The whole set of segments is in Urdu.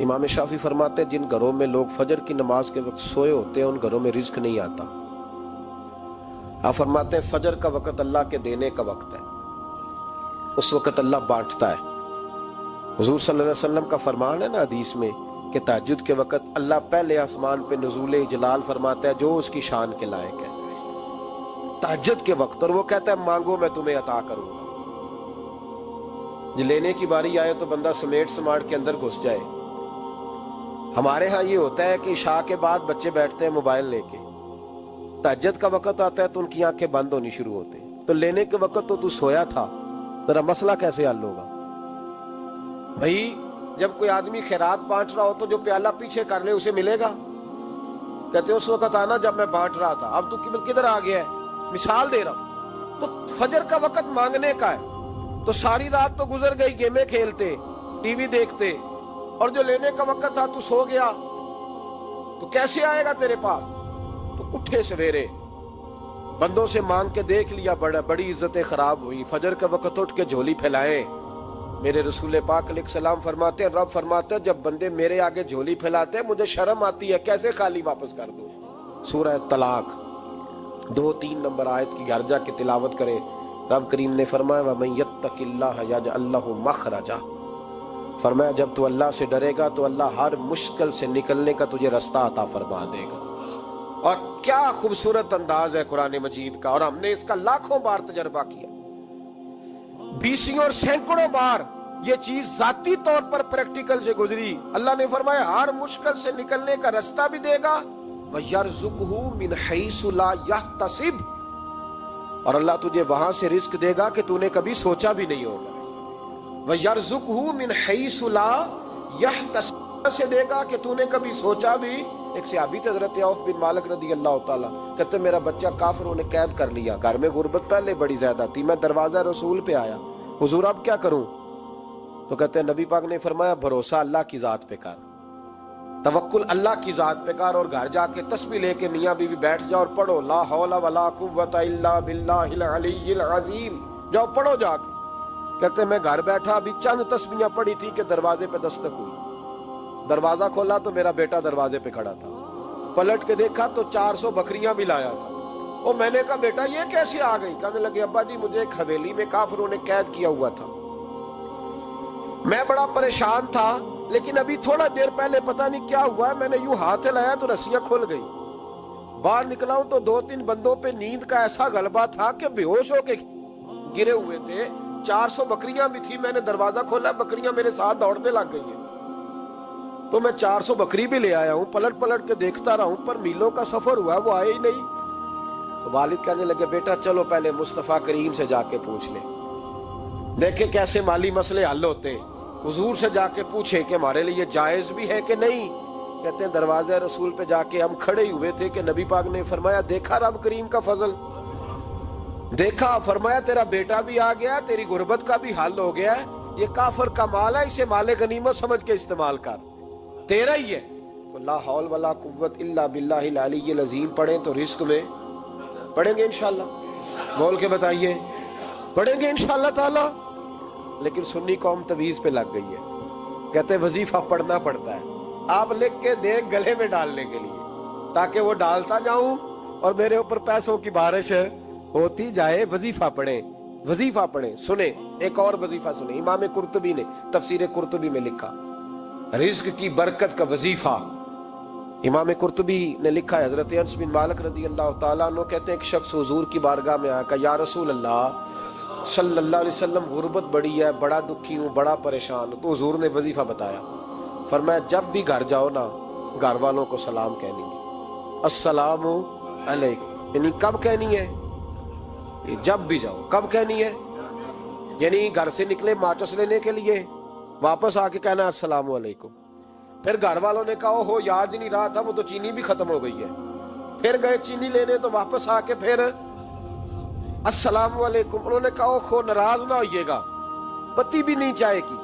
امام شافعی فرماتے ہیں جن گھروں میں لوگ فجر کی نماز کے وقت سوئے ہوتے ہیں ان گھروں میں رزق نہیں آتا۔ آپ فرماتے ہیں فجر کا وقت اللہ کے دینے کا وقت ہے، اس وقت اللہ بانٹتا ہے۔ حضور صلی اللہ علیہ وسلم کا فرمان ہے نا حدیث میں کہ تہجد کے وقت اللہ پہلے آسمان پہ نزول جلال فرماتا ہے جو اس کی شان کے لائق ہے تہجد کے وقت، اور وہ کہتا ہے مانگو میں تمہیں عطا کروں گا۔ لینے کی باری آئے تو بندہ سمیٹ سماٹ کے اندر گھس جائے۔ ہمارے ہاں یہ ہوتا ہے کہ عشاء کے بعد بچے بیٹھتے ہیں موبائل لے کے، تہجد کا وقت آتا ہے تو ان کی آنکھیں بند ہونی شروع ہوتے ہیں، تو لینے کے وقت تو سویا تھا، ذرا مسئلہ کیسے حل ہوگا؟ بھائی جب کوئی آدمی خیرات بانٹ رہا ہو تو جو پیالہ پیچھے کر لے اسے ملے گا؟ کہتے اس وقت آنا جب میں بانٹ رہا تھا، اب تو کدھر آ گیا ہے؟ مثال دے رہا ہوں۔ تو فجر کا وقت مانگنے کا ہے، تو ساری رات تو گزر گئی گیمیں کھیلتے، ٹی وی دیکھتے، اور جو لینے کا وقت تھا تو سو گیا، تو کیسے آئے گا تیرے پاس؟ تو اٹھے سویرے بندوں سے مانگ کے دیکھ لیا، بڑی عزتیں خراب ہوئی۔ فجر کا وقت اٹھ کے جھولی پھیلائے۔ میرے رسول پاک علیہ السلام فرماتے ہیں، رب فرماتے ہیں جب بندے میرے آگے جھولی پھیلاتے ہیں مجھے شرم آتی ہے، کیسے خالی واپس کر دوں؟ سورہ طلاق 2-3 نمبر آیت کی گھر جا کے تلاوت کرے۔ رب کریم نے فرمایا وَمَن يَتَّقِ اللَّهَ يَجْعَل لَّهُ مَخْرَجًا، فرمایا جب تو اللہ سے ڈرے گا تو اللہ ہر مشکل سے نکلنے کا تجھے رستہ عطا فرما دے گا۔ اور کیا خوبصورت انداز ہے قرآن مجید کا، اور ہم نے اس کا لاکھوں بار تجربہ کیا، بیسوں اور سینکڑوں بار یہ چیز ذاتی طور پر پریکٹیکل سے گزری۔ اللہ نے فرمایا ہر مشکل سے نکلنے کا رستہ بھی دے گا، وَيَرْزُقْهُ مِنْ حَيْثُ لَا يَحْتَسِبُ، اور اللہ تجھے وہاں سے رزق دے گا کہ تو نے کبھی سوچا بھی نہیں ہوگا۔ وَيَرْزُقْهُ مِنْ حَيْثُ لَا يَحْتَسِبُ، سے دے گا کہ تو نے کبھی سوچا بھی۔ ایک صحابی تھے حضرت عوف بن مالک رضی اللہ تعالیٰ، کہتے میرا بچہ کافروں نے قید کر لیا، گھر میں غربت پہلے بڑی زیادہ تھی، میں دروازہ رسول پہ آیا، حضور اب کیا کروں؟ تو کہتے ہیں نبی پاک نے فرمایا بھروسہ اللہ کی ذات پہ کر، توکل اللہ کی ذات پہ کر، اور گھر جا کے تسبیح لے کے میاں بیوی بیٹھ جاؤ اور پڑھو لا حول ولا قوت الا باللہ العلی العظیم، جاؤ پڑھو جا کے۔ کہتے میں گھر بیٹھا ابھی چند تسبیحاں پڑھی تھی کہ دروازے پہ دستک ہوئی، دروازہ کھولا تو میرا بیٹا دروازے پہ کھڑا تھا، پلٹ کے دیکھا تو 400 بکریاں بھی لایا تھا۔ اور میں نے کہا بیٹا یہ کیسے آ گئی؟ کہنے لگے ابا جی مجھے ایک حویلی میں کافروں نے قید کیا ہوا تھا، میں بڑا پریشان تھا، لیکن ابھی تھوڑا دیر پہلے پتہ نہیں کیا ہوا ہے، میں نے یوں ہاتھ لایا تو رسیاں کھل گئی، باہر نکلا ہوں تو 2-3 بندوں پہ نیند کا ایسا غلبہ تھا کہ بے ہوش ہو کے گرے ہوئے تھے، 400 بکریاں بھی تھی، میں نے دروازہ کھولا بکریاں میرے ساتھ دوڑنے لگ گئی ہیں، تو میں 400 بکری بھی لے آیا ہوں، پلٹ کے دیکھتا رہا ہوں پر میلوں کا سفر ہوا وہ آئے ہی نہیں۔ تو والد کہنے لگے بیٹا چلو پہلے مصطفیٰ کریم سے جا کے پوچھ لیں، دیکھیں کیسے مالی مسئلے حل ہوتے ہیں، حضور سے جا کے پوچھے کہ ہمارے لیے جائز بھی ہے کہ نہیں۔ کہتے ہیں دروازہ رسول پہ جا کے ہم کھڑے ہی ہوئے تھے کہ نبی پاک نے فرمایا دیکھا رب کریم کا فضل، دیکھا، فرمایا تیرا بیٹا بھی آ گیا، تیری غربت کا بھی حل ہو گیا ہے، یہ کافر کا مال ہے، اسے مال غنیمت سمجھ کے استعمال کر، تیرا ہی ہے۔ تو لا حول ولا قوت الا باللہ العلی العظیم پڑھیں تو رزق میں پڑھیں گے انشاءاللہ، بول کے بتائیے پڑھیں گے انشاءاللہ تعالی۔ لیکن سنی قوم تویز پہ لگ گئی ہے، کہتے وظیفہ پڑھنا پڑتا ہے، آپ لکھ کے دیں گلے میں ڈالنے کے لیے تاکہ وہ ڈالتا جاؤں اور میرے اوپر پیسوں کی بارش ہوتی جائے۔ وظیفہ پڑھیں، وظیفہ پڑھیں۔ سنیں ایک اور وظیفہ سنیں، امام قرطبی نے تفسیر قرطبی میں لکھا رزق کی برکت کا وظیفہ۔ امام قرطبی نے لکھا ہے حضرت انس بن مالک رضی اللہ تعالیٰ عنہ کہتے ہیں ایک شخص حضور کی بارگاہ میں آیا، کہا یا رسول اللہ صلی اللہ علیہ وسلم غربت بڑی ہے، بڑا دکھی ہوں، بڑا پریشان ہوں۔ تو حضور نے وظیفہ بتایا، فرمایا جب بھی گھر جاؤ نا گھر والوں کو سلام کہنی ہے، السلام علیکم، یعنی کب کہنی ہے؟ جب بھی جاؤ کب کہنی ہے؟ یعنی گھر سے نکلے ماچس لینے کے لیے، واپس آ کے کہنا السلام علیکم۔ پھر گھر والوں نے کہا ہو یاد ہی نہیں رہا تھا، وہ تو چینی بھی ختم ہو گئی ہے، پھر گئے چینی لینے تو واپس آ کے پھر السلام علیکم۔ انہوں نے کہا خو ناراض نہ ہوئیے گا، پتی بھی نہیں چائے کی۔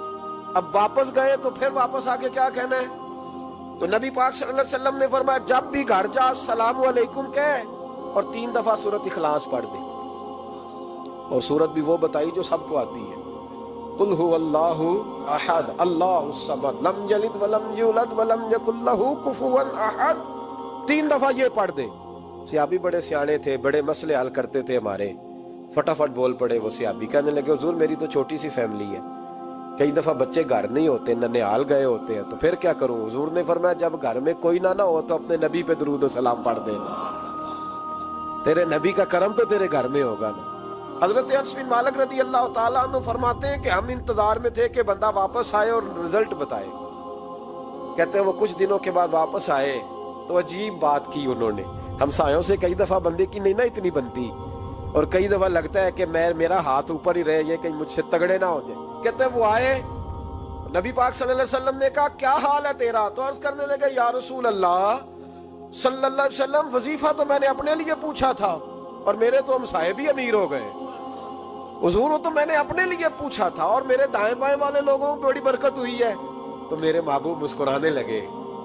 اب واپس گئے تو پھر واپس آ کے کیا کہنا ہے؟ تو نبی پاک صلی اللہ علیہ وسلم نے فرمایا جب بھی گھر جا السلام علیکم کہے اور 3 دفعہ سورۃ اخلاص پڑھ دے، اور سورت بھی وہ بتائی جو سب کو آتی ہے، قل هو اللہ احد اللہ الصمد لم یلد ولم یولد ولم یکن لہ کفوا احد. 3 دفعہ یہ پڑھ دے. صحابی بڑے سیانے تھے, بڑے مسئلے حل کرتے تھے ہمارے. فٹافٹ بول پڑے وہ صحابی, کہنے لگے حضور میری تو چھوٹی سی فیملی ہے, کئی دفعہ بچے گھر نہیں ہوتے, ننھیال گئے ہوتے ہیں, تو پھر کیا کروں؟ حضور نے فرمایا جب گھر میں کوئی نہ ہو تو اپنے نبی پہ درود و سلام پڑھ دینا, تیرے نبی کا کرم تو تیرے گھر میں ہوگا نا. حضرت انس بن مالک رضی اللہ تعالیٰ عنہ فرماتے ہیں کہ ہم انتظار میں تھے کہ بندہ واپس آئے اور رزلٹ بتائے. کہتے ہیں وہ کچھ دنوں کے بعد واپس آئے تو عجیب بات کی انہوں نے. ہمسایوں سے کئی دفعہ بندے کی نہیں نا اتنی بنتی, اور کئی دفعہ لگتا ہے کہ میرا ہاتھ اوپر ہی رہے, یہ کہیں مجھ سے تگڑے نہ ہو جائے. کہتے ہیں وہ آئے, نبی پاک صلی اللہ علیہ وسلم نے کہا کیا حال ہے تیرا؟ تو عرض کرنے لگے یا رسول اللہ صلی اللہ علیہ وسلم وظیفہ تو میں نے اپنے لیے پوچھا تھا اور میرے تو ہمسائے بھی امیر ہو گئے. حضور وہ تو میں نے اپنے لیے پوچھا تھا اور میرے دائیں بائیں والے لوگوں کو بڑی برکت ہوئی ہے. تو میرے محبوب مسکرانے لگے.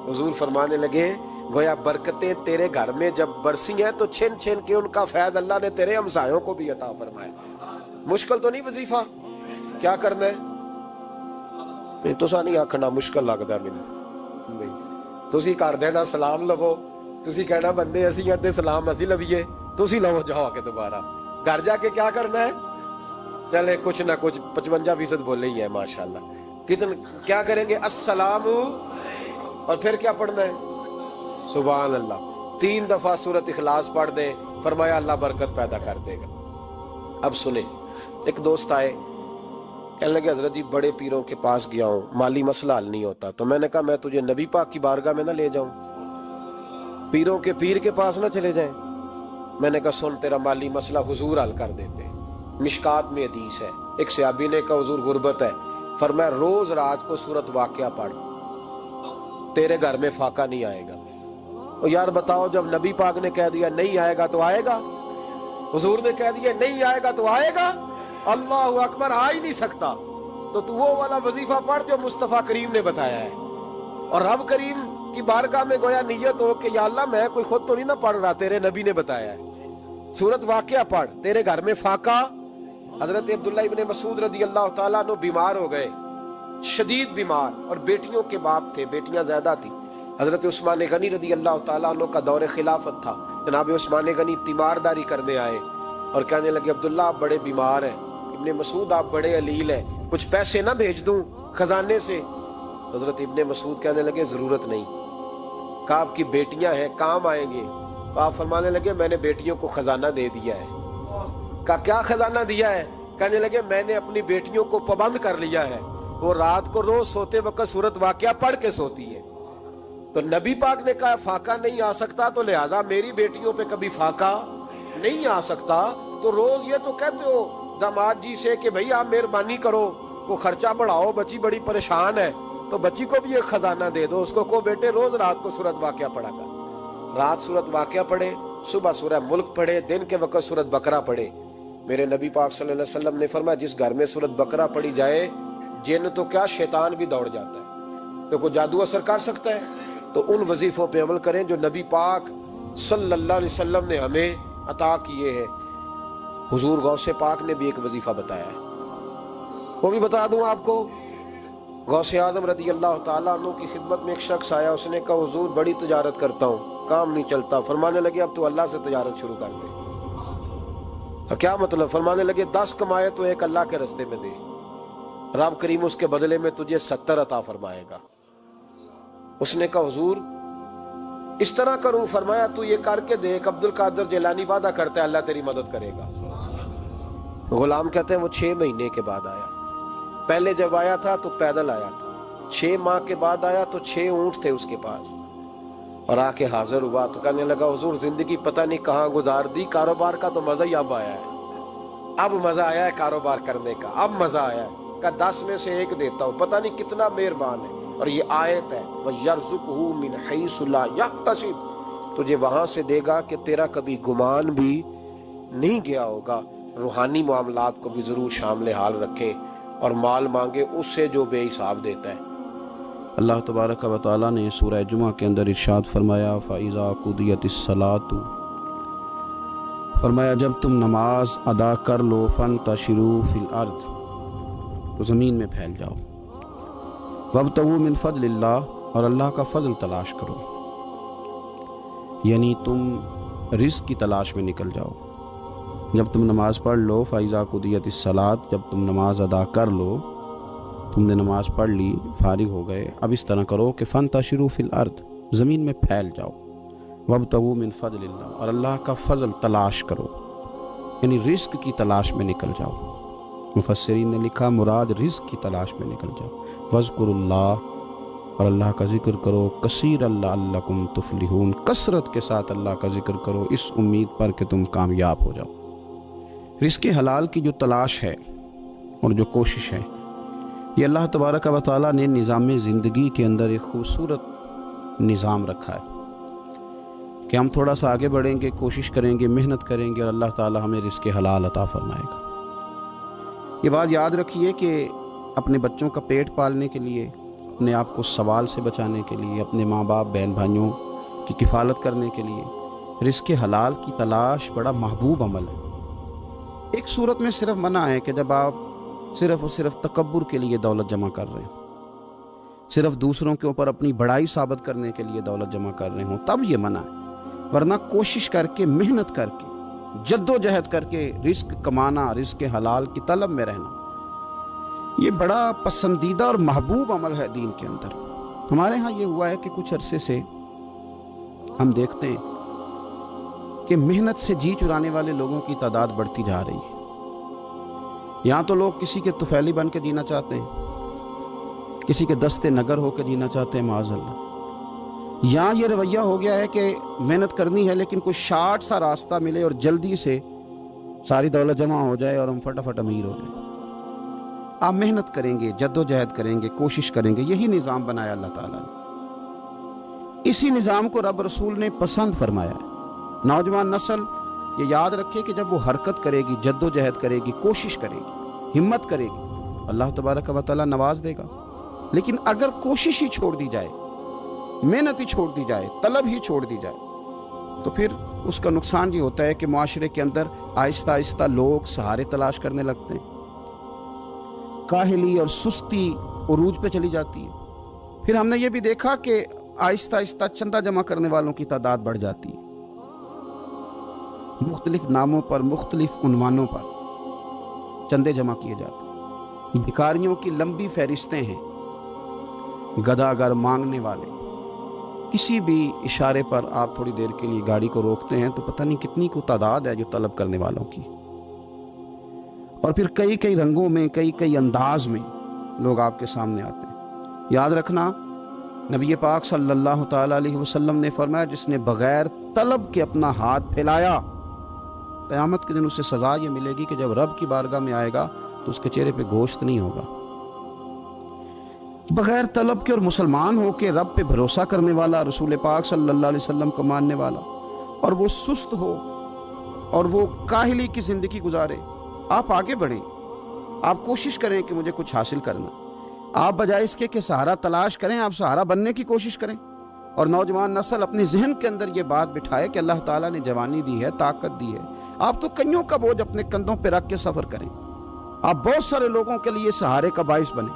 حضور فرمانے لگے گویا برکتیں تیرے گھر میں جب برسی ہیں تو چھن چھن کے ان کا فیض اللہ نے تیرے ہمسایوں کو بھی عطا فرمایا. مشکل تو نہیں وظیفہ, کیا کرنا ہے؟ نہیں تو نہیں آکھنا مشکل لگتا ہے مجھے. تسی کر دینا سلام لو, تسی کہنا بندے اسی ہیں سلام اسی لویے, تسی لو جاؤ کے دوبارہ. گھر جا کے کیا کرنا ہے؟ چلے کچھ نہ کچھ 55% بولے ہی ہے ماشاءاللہ. کیا کریں گے؟ السلام, اور پھر کیا پڑھنا ہے؟ سبحان اللہ. 3 دفعہ سورۃ اخلاص پڑھ دیں, فرمایا اللہ برکت پیدا کر دے گا. اب سنیں, ایک دوست آئے, کہنے لگے حضرت جی بڑے پیروں کے پاس گیا ہوں, مالی مسئلہ حل نہیں ہوتا. تو میں نے کہا میں تجھے نبی پاک کی بارگاہ میں نہ لے جاؤں, پیروں کے پیر کے پاس نہ چلے جائیں. میں نے کہا سن تیرا مالی مسئلہ حضور حل کر دیتے. مشکات میں حدیث ہے, ایک صحابی نے کہا حضور غربت ہے, فرمایا روز رات کو سورۃ واقعہ پڑھ, تیرے گھر میں فاقہ نہیں آئے گا. اور یار بتاؤ جب نبی پاک نے کہہ دیا نہیں آئے گا تو آئے گا, حضور نے کہہ دیا نہیں آئے گا تو آئے گا, اللہ اکبر, آ ہی نہیں سکتا. تو وہ والا وظیفہ پڑھ جو مصطفیٰ کریم نے بتایا ہے, اور رب کریم کی بارگاہ میں گویا نیت ہو کہ یا اللہ میں کوئی خود تو نہیں نہ پڑھ رہا, تیرے نبی نے بتایا ہے. سورۃ واقعہ پڑھ, تیرے گھر میں فاقہ. حضرت عبداللہ ابن مسعود رضی اللہ تعالیٰ عنہ بیمار ہو گئے, شدید بیمار, اور بیٹیوں کے باپ تھے, بیٹیاں زیادہ تھی. حضرت عثمان غنی رضی اللہ تعالیٰ عنہ کا دور خلافت تھا. جناب عثمان غنی تیمارداری کرنے آئے اور کہنے لگے عبداللہ آپ بڑے بیمار ہیں, ابن مسعود آپ بڑے علیل ہیں, کچھ پیسے نہ بھیج دوں خزانے سے؟ حضرت ابن مسعود کہنے لگے ضرورت نہیں, کہا آپ کی بیٹیاں ہیں کام آئیں گے. تو آپ فرمانے لگے میں نے بیٹیوں کو خزانہ دے دیا ہے. کہا کیا خزانہ دیا ہے؟ کہنے لگے میں نے اپنی بیٹیوں کو پابند کر لیا ہے, وہ رات کو روز سوتے وقت سورۃ واقعہ پڑھ کے سوتی ہے. تو نبی پاک نے کہا فاقہ نہیں آ سکتا, تو لہذا میری بیٹیوں پہ کبھی فاقہ نہیں آ سکتا. تو روز یہ تو کہتے ہو داماد جی سے کہ بھئی آپ مہربانی کرو, کو خرچہ بڑھاؤ, بچی بڑی پریشان ہے, تو بچی کو بھی ایک خزانہ دے دو, اس کو بیٹے روز رات کو سورۃ واقعہ پڑھا کر. رات سورۃ واقعہ پڑھے, صبح سورہ ملک پڑھے, دن کے وقت سورۃ بقرہ پڑھے. میرے نبی پاک صلی اللہ علیہ وسلم نے فرمایا جس گھر میں سورۃ بقرہ پڑھی جائے جن تو کیا شیطان بھی دوڑ جاتا ہے. تو کوئی جادو اثر کر سکتا ہے؟ تو ان وظیفوں پہ عمل کریں جو نبی پاک صلی اللہ علیہ وسلم نے ہمیں عطا کیے ہیں. حضور غوث پاک نے بھی ایک وظیفہ بتایا ہے, وہ بھی بتا دوں آپ کو. غوث اعظم رضی اللہ تعالیٰ عنہ کی خدمت میں ایک شخص آیا, اس نے کہا حضور بڑی تجارت کرتا ہوں, کام نہیں چلتا. فرمانے لگے اب تو اللہ سے تجارت شروع کر دے. کیا مطلب؟ فرمانے لگے 10 کمائے تو ایک اللہ کے رستے میں دے, رب کریم اس کے بدلے میں تجھے 70 عطا فرمائے گا. اس نے کہا حضور اس طرح کروں؟ فرمایا تو یہ کر کے دیکھ, عبد القادر جیلانی وعدہ کرتا ہے اللہ تیری مدد کرے گا. غلام کہتے ہیں وہ 6 مہینے کے بعد آیا. پہلے جب آیا تھا تو پیدل آیا تھا, 6 ماہ کے بعد آیا تو 6 اونٹ تھے اس کے پاس, اور آ کے حاضر ہوا تو کہنے لگا حضور زندگی پتہ نہیں کہاں گزار دی, کاروبار کا تو مزہ ہی اب آیا ہے, اب مزہ آیا ہے کاروبار کرنے کا, اب مزہ آیا ہے. کہ 10 میں سے 1 دیتا ہوں, پتہ نہیں کتنا مہربان ہے. اور یہ آیت ہے وَيَرْزُقْهُ مِنْ حَيْثُ لَا يَحْتَسِبُ, تجھے وہاں سے دے گا کہ تیرا کبھی گمان بھی نہیں گیا ہوگا. روحانی معاملات کو بھی ضرور شامل حال رکھیں, اور مال مانگے اس سے جو بے حساب دیتا ہے. اللہ تبارک و تعالیٰ نے سورہ جمعہ کے اندر ارشاد فرمایا فَإِذَا قُضِيَتِ الصَّلَاةُ, فرمایا جب تم نماز ادا کر لو فَانْتَشِرُوا فِي الْأَرْضِ, تو زمین میں پھیل جاؤ۔ وابتغوا من فضل اللہ، اور اللہ کا فضل تلاش کرو، یعنی تم رزق کی تلاش میں نکل جاؤ۔ جب تم نماز پڑھ لو، فَإِذَا قُضِيَتِ الصَّلَاةُ، جب تم نماز ادا کر لو، تم نے نماز پڑھ لی، فارغ ہو گئے، اب اس طرح کرو کہ فَانْتَشِرُوا فِي الْأَرْضِ، زمین میں پھیل جاؤ۔ وَابْتَغُوا مِنْ فَضْلِ اللَّهِ، اور اللہ کا فضل تلاش کرو، یعنی رزق کی تلاش میں نکل جاؤ۔ مفسرین نے لکھا مراد رزق کی تلاش میں نکل جاؤ۔ وَاذْكُرُوا اللَّهَ، اور اللہ کا ذکر کرو، کثیرا لعلکم تفلحون، کثرت کے ساتھ اللہ کا ذکر کرو، اس امید پر کہ تم کامیاب ہو جاؤ۔ رزق حلال کی جو تلاش ہے اور جو کوشش ہے، یہ اللہ تبارک و تعالیٰ نے نظام زندگی کے اندر ایک خوبصورت نظام رکھا ہے کہ ہم تھوڑا سا آگے بڑھیں گے، کوشش کریں گے، محنت کریں گے، اور اللہ تعالیٰ ہمیں رزق حلال عطا فرمائے گا۔ یہ بات یاد رکھیے کہ اپنے بچوں کا پیٹ پالنے کے لیے، اپنے آپ کو سوال سے بچانے کے لیے، اپنے ماں باپ بہن بھائیوں کی کفالت کرنے کے لیے رزق حلال کی تلاش بڑا محبوب عمل ہے۔ ایک صورت میں صرف منع ہے کہ جب آپ صرف اور صرف تکبر کے لیے دولت جمع کر رہے ہیں، صرف دوسروں کے اوپر اپنی بڑائی ثابت کرنے کے لیے دولت جمع کر رہے ہوں، تب یہ منع ہے۔ ورنہ کوشش کر کے، محنت کر کے، جد و جہد کر کے رزق کمانا، رزق حلال کی طلب میں رہنا، یہ بڑا پسندیدہ اور محبوب عمل ہے دین کے اندر۔ ہمارے ہاں یہ ہوا ہے کہ کچھ عرصے سے ہم دیکھتے ہیں کہ محنت سے جی چرانے والے لوگوں کی تعداد بڑھتی جا رہی ہے۔ یہاں تو لوگ کسی کے طفیلی بن کے جینا چاہتے ہیں، کسی کے دستے نگر ہو کے جینا چاہتے ہیں، معاذ اللہ۔ یہاں یہ رویہ ہو گیا ہے کہ محنت کرنی ہے لیکن کوئی شارٹ سا راستہ ملے اور جلدی سے ساری دولت جمع ہو جائے اور ہم فٹافٹ امیر ہو جائیں۔ آپ محنت کریں گے، جد و جہد کریں گے، کوشش کریں گے، یہی نظام بنایا اللہ تعالیٰ نے۔ اسی نظام کو رب رسول نے پسند فرمایا ہے۔ نوجوان نسل یہ یاد رکھے کہ جب وہ حرکت کرے گی، جد و جہد کرے گی، کوشش کرے گی، ہمت کرے گی، اللہ تبارک و تعالیٰ نواز دے گا۔ لیکن اگر کوشش ہی چھوڑ دی جائے، محنت ہی چھوڑ دی جائے، طلب ہی چھوڑ دی جائے، تو پھر اس کا نقصان یہ ہوتا ہے کہ معاشرے کے اندر آہستہ آہستہ لوگ سہارے تلاش کرنے لگتے ہیں، کاہلی اور سستی عروج پہ چلی جاتی ہے۔ پھر ہم نے یہ بھی دیکھا کہ آہستہ آہستہ چندہ جمع کرنے والوں کی تعداد بڑھ جاتی ہے، مختلف ناموں پر، مختلف عنوانوں پر چندے جمع کیے جاتے ہیں۔ بھکاریوں کی لمبی فہرستیں ہیں، گداگر مانگنے والے، کسی بھی اشارے پر آپ تھوڑی دیر کے لیے گاڑی کو روکتے ہیں تو پتہ نہیں کتنی کو تعداد ہے جو طلب کرنے والوں کی، اور پھر کئی کئی رنگوں میں، کئی کئی انداز میں لوگ آپ کے سامنے آتے ہیں۔ یاد رکھنا، نبی پاک صلی اللہ تعالیٰ علیہ وسلم نے فرمایا جس نے بغیر طلب کے اپنا ہاتھ پھیلایا، قیامت کے دن اسے سزا یہ ملے گی کہ جب رب کی بارگاہ میں آئے گا تو اس کے چہرے پہ گوشت نہیں ہوگا۔ بغیر طلب کے اور مسلمان ہو کے رب پہ بھروسہ کرنے والا، رسول پاک صلی اللہ علیہ وسلم کو ماننے والا، اور وہ سست ہو اور وہ کاہلی کی زندگی گزارے، آپ آگے بڑھیں، آپ کوشش کریں کہ مجھے کچھ حاصل کرنا، آپ بجائے اس کے کہ سہارا تلاش کریں، آپ سہارا بننے کی کوشش کریں۔ اور نوجوان نسل اپنے ذہن کے اندر یہ بات بٹھائے کہ اللہ تعالیٰ نے جوانی دی ہے، طاقت دی ہے، آپ تو کئیوں کا بوجھ اپنے کندھوں پہ رکھ کے سفر کریں، آپ بہت سارے لوگوں کے لیے سہارے کا باعث بنیں،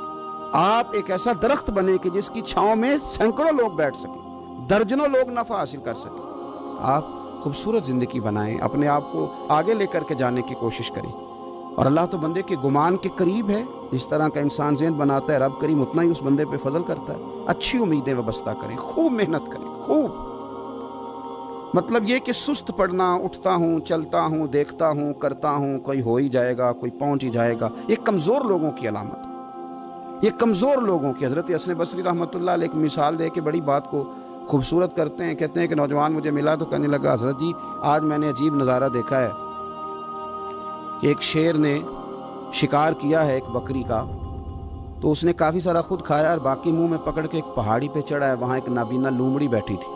آپ ایک ایسا درخت بنیں کہ جس کی چھاؤں میں سینکڑوں لوگ بیٹھ سکیں، درجنوں لوگ نفع حاصل کر سکیں۔ آپ خوبصورت زندگی بنائیں، اپنے آپ کو آگے لے کر کے جانے کی کوشش کریں، اور اللہ تو بندے کے گمان کے قریب ہے۔ جس طرح کا انسان ذہن بناتا ہے رب کریم اتنا ہی اس بندے پہ فضل کرتا ہے۔ اچھی امیدیں وابستہ کریں، خوب محنت کریں، خوب، مطلب یہ کہ سست پڑنا، اٹھتا ہوں، چلتا ہوں، دیکھتا ہوں، کرتا ہوں، کوئی ہو ہی جائے گا، کوئی پہنچ ہی جائے گا، یہ کمزور لوگوں کی علامت ہے، یہ کمزور لوگوں کی۔ حضرت حسن بصری رحمۃ اللہ علیہ ایک مثال دے کے بڑی بات کو خوبصورت کرتے ہیں۔ کہتے ہیں کہ نوجوان مجھے ملا تو کہنے لگا حضرت جی آج میں نے عجیب نظارہ دیکھا ہے کہ ایک شیر نے شکار کیا ہے ایک بکری کا، تو اس نے کافی سارا خود کھایا اور باقی منہ میں پکڑ کے ایک پہاڑی پہ چڑھا ہے، وہاں ایک نابینا لومڑی بیٹھی تھی،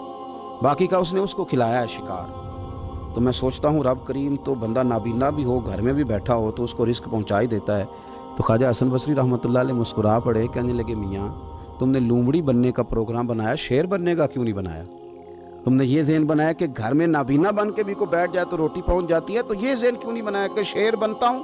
باقی کا اس نے اس کو کھلایا ہے شکار۔ تو میں سوچتا ہوں رب کریم تو بندہ نابینا بھی ہو، گھر میں بھی بیٹھا ہو تو اس کو رزق پہنچا ہی دیتا ہے۔ تو خواجہ حسن بصری رحمۃ اللہ علیہ مسکرا پڑے، کہنے لگے میاں تم نے لومڑی بننے کا پروگرام بنایا، شیر بننے کا کیوں نہیں بنایا؟ تم نے یہ ذہن بنایا کہ گھر میں نابینا بن کے بھی کوئی بیٹھ جائے تو روٹی پہنچ جاتی ہے، تو یہ ذہن کیوں نہیں بنایا کہ شیر بنتا ہوں؟